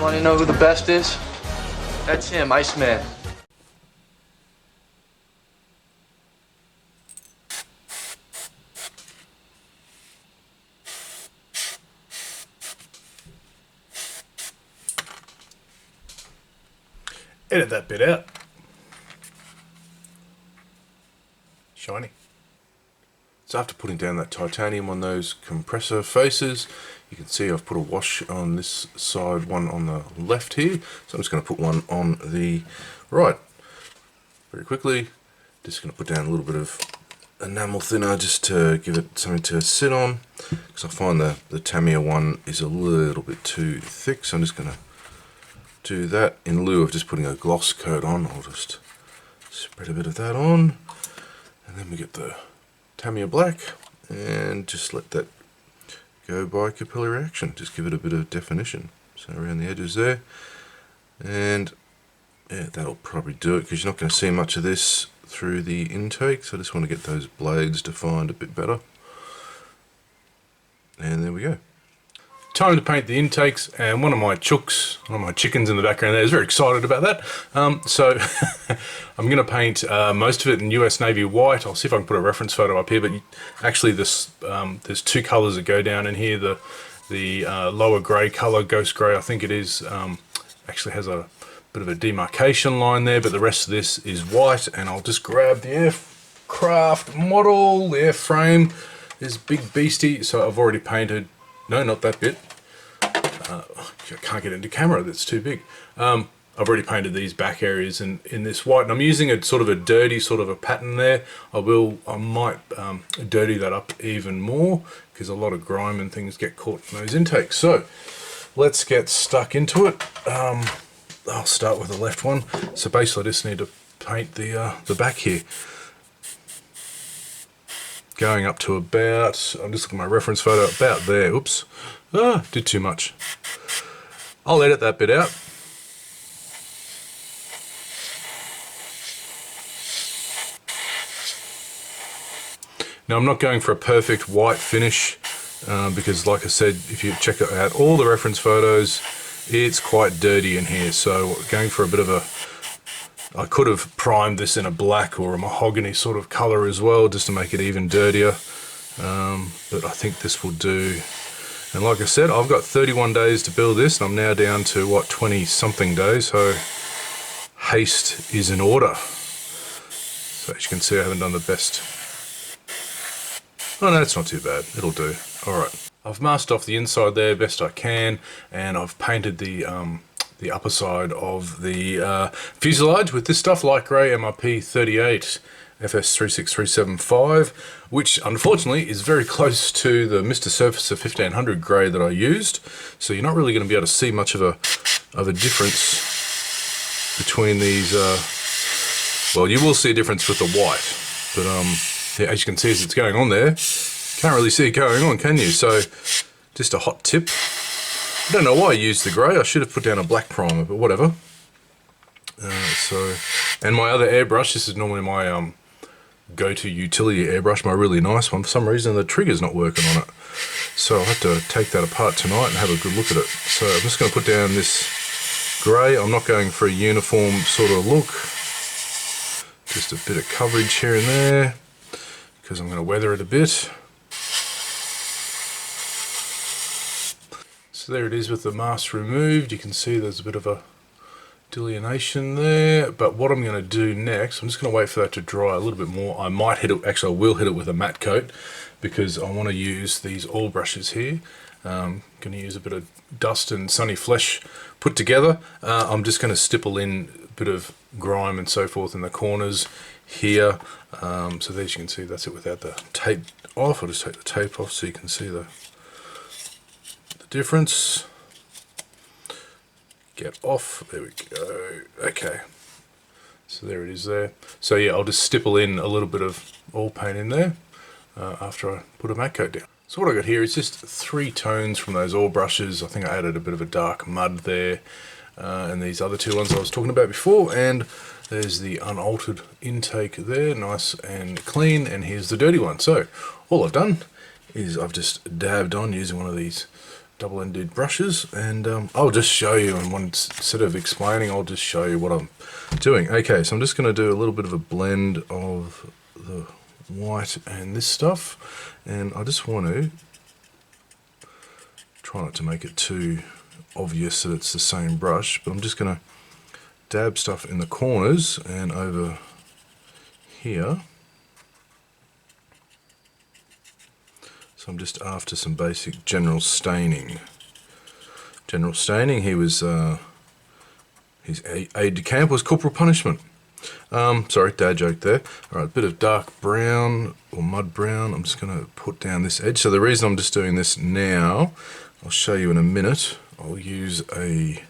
Want to know who the best is? That's him, Iceman. Edit that bit out. Shiny. So after putting down that titanium on those compressor faces, you can see I've put a wash on this side, one on the left here. So I'm just going to put one on the right. Very quickly, just going to put down a little bit of enamel thinner just to give it something to sit on, because I find the Tamiya one is a little bit too thick. So I'm just going to do that in lieu of just putting a gloss coat on. I'll just spread a bit of that on, and then we get the Tamiya black and just let that go by capillary action. Just give it a bit of definition. So around the edges there, and yeah, that'll probably do it, because you're not going to see much of this through the intake. So I just want to get those blades defined a bit better, and there we go. Time to paint the intakes, and one of my chickens in the background there is very excited about that. So I'm going to paint most of it in US Navy white. I'll see if I can put a reference photo up here, but actually there's two colours that go down in here. The lower grey colour, ghost grey I think it is, actually has a bit of a demarcation line there, but the rest of this is white. And I'll just grab the aircraft model, the airframe, this big beastie. So I've already painted. No, not that bit. I can't get into camera, that's too big. I've already painted these back areas in this white, and I'm using a sort of a dirty sort of a pattern there. I might dirty that up even more, because a lot of grime and things get caught in those intakes. So let's get stuck into it. I'll start with the left one. So basically I just need to paint the back here, going up to about, I'm just looking at my reference photo, about there. Oops, did too much. I'll edit that bit out. Now I'm not going for a perfect white finish, because like I said, if you check out all the reference photos, it's quite dirty in here. So going for a bit of a, I could have primed this in a black or a mahogany sort of color as well, just to make it even dirtier, but I think this will do. And like I said, I've got 31 days to build this, and I'm now down to what, 20 something days, so haste is in order. So as you can see, I haven't done the best. Oh no, it's not too bad, it'll do. Alright, I've masked off the inside there best I can, and I've painted the upper side of the fuselage with this stuff, light grey MRP 38 FS36375, which unfortunately is very close to the Mr. Surfacer 1500 grey that I used. So you're not really going to be able to see much of a difference between these. Well, you will see a difference with the white, but yeah, as you can see as it's going on there, can't really see it going on, can you? So just a hot tip. I don't know why I used the grey. I should have put down a black primer, but whatever. And my other airbrush, this is normally my go-to utility airbrush, my really nice one. For some reason the trigger's not working on it, so I'll have to take that apart tonight and have a good look at it. So I'm just going to put down this grey. I'm not going for a uniform sort of look, just a bit of coverage here and there, because I'm going to weather it a bit. So there it is with the mask removed. You can see there's a bit of a delineation there, but what I'm going to do next, I'm just going to wait for that to dry a little bit more. I might hit it, actually I will hit it with a matte coat, because I want to use these oil brushes here. Going to use a bit of dust and sunny flesh put together. I'm just going to stipple in a bit of grime and so forth in the corners here. So there you can see, that's it without the tape off. I'll just take the tape off so you can see the difference. Get off, there we go. Okay, so there it is there. So yeah, I'll just stipple in a little bit of oil paint in there after I put a matte coat down. So what I got here is just 3 tones from those oil brushes. I think I added a bit of a dark mud there, and these other 2 ones I was talking about before, and there's the unaltered intake there, nice and clean, and here's the dirty one. So all I've done is I've just dabbed on using one of these double-ended brushes, and I'll just show you, and instead of explaining, I'll just show you what I'm doing. Okay, so I'm just going to do a little bit of a blend of the white and this stuff, and I just want to try not to make it too obvious that it's the same brush, but I'm just going to dab stuff in the corners and over here. So I'm just after some basic general staining. General staining, his aide de camp was corporal punishment. Sorry, dad joke there. Alright, a bit of dark brown or mud brown. I'm just going to put down this edge. So the reason I'm just doing this now, I'll show you in a minute. I'll use a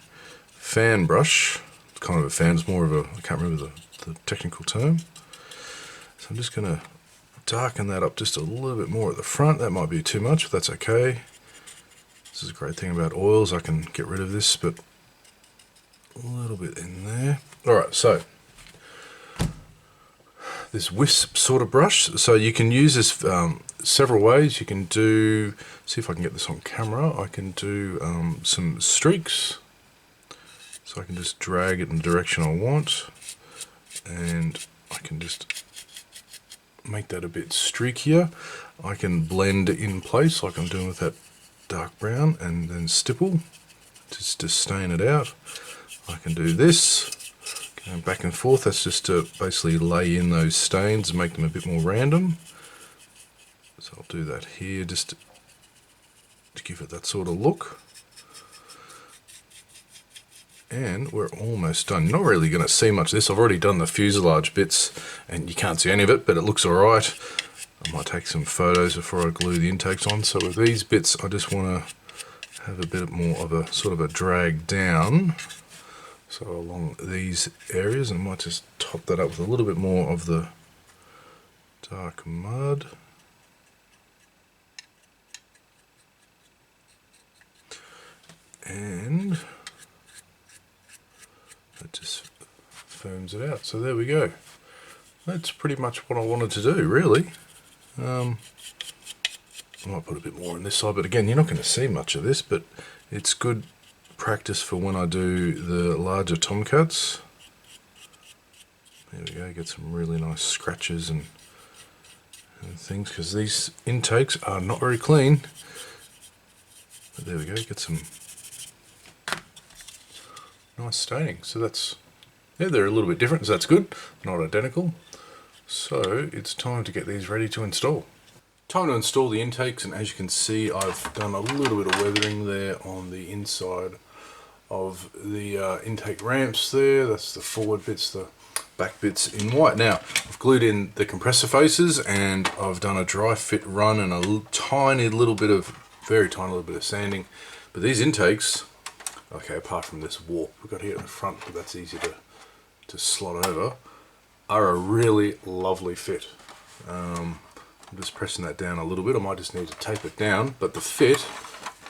fan brush. It's kind of a fan, it's more of a, I can't remember the technical term. So I'm just going to darken that up just a little bit more at the front. That might be too much, but that's okay. This is a great thing about oils. I can get rid of this, but a little bit in there. Alright, so this wisp sort of brush. So you can use this several ways. You can do, see if I can get this on camera. I can do some streaks. So I can just drag it in the direction I want. And I can just make that a bit streakier. I can blend in place like I'm doing with that dark brown, and then stipple just to stain it out. I can do this, going back and forth. That's just to basically lay in those stains and make them a bit more random. So I'll do that here just to give it that sort of look. And we're almost done. You're not really going to see much of this. I've already done the fuselage bits and you can't see any of it, but it looks alright. I might take some photos before I glue the intakes on. So with these bits, I just want to have a bit more of a sort of a drag down. So along these areas, and I might just top that up with a little bit more of the dark mud. And that just firms it out. So there we go. That's pretty much what I wanted to do, really. I might put a bit more on this side, but again, you're not going to see much of this, but it's good practice for when I do the larger Tomcats. There we go, get some really nice scratches and things, because these intakes are not very clean. But there we go, get some nice staining. So that's, yeah, they're a little bit different, so that's good, not identical. So it's time to get these ready to install. Time to install the intakes, and as you can see, I've done a little bit of weathering there on the inside of the intake ramps there. That's the forward bits, the back bits in white. Now, I've glued in the compressor faces, and I've done a dry fit run and a tiny little bit of, very tiny little bit of sanding. But these intakes, okay, apart from this warp we've got here at the front, but that's easy to slot over, are a really lovely fit. I'm just pressing that down a little bit. I might just need to tape it down, but the fit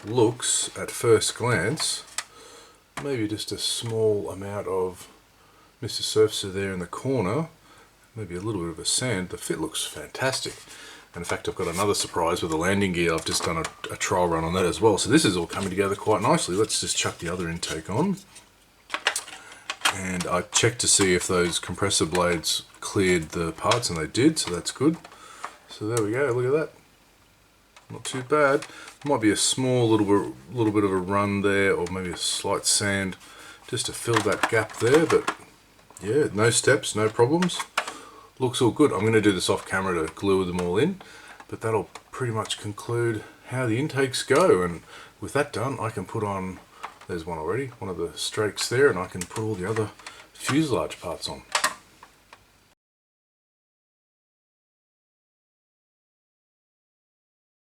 looks, at first glance, maybe just a small amount of Mr. Surfacer there in the corner, maybe a little bit of a sand. The fit looks fantastic. And in fact, I've got another surprise with the landing gear. I've just done a trial run on that as well. So this is all coming together quite nicely. Let's just chuck the other intake on. And I checked to see if those compressor blades cleared the parts, and they did, so that's good. So there we go, look at that. Not too bad. Might be a small little bit of a run there, or maybe a slight sand just to fill that gap there, but yeah, no steps, no problems. Looks all good. I'm going to do this off camera to glue them all in, but that'll pretty much conclude how the intakes go. And with that done, I can put on, there's one already, one of the strakes there, and I can put all the other fuselage parts on.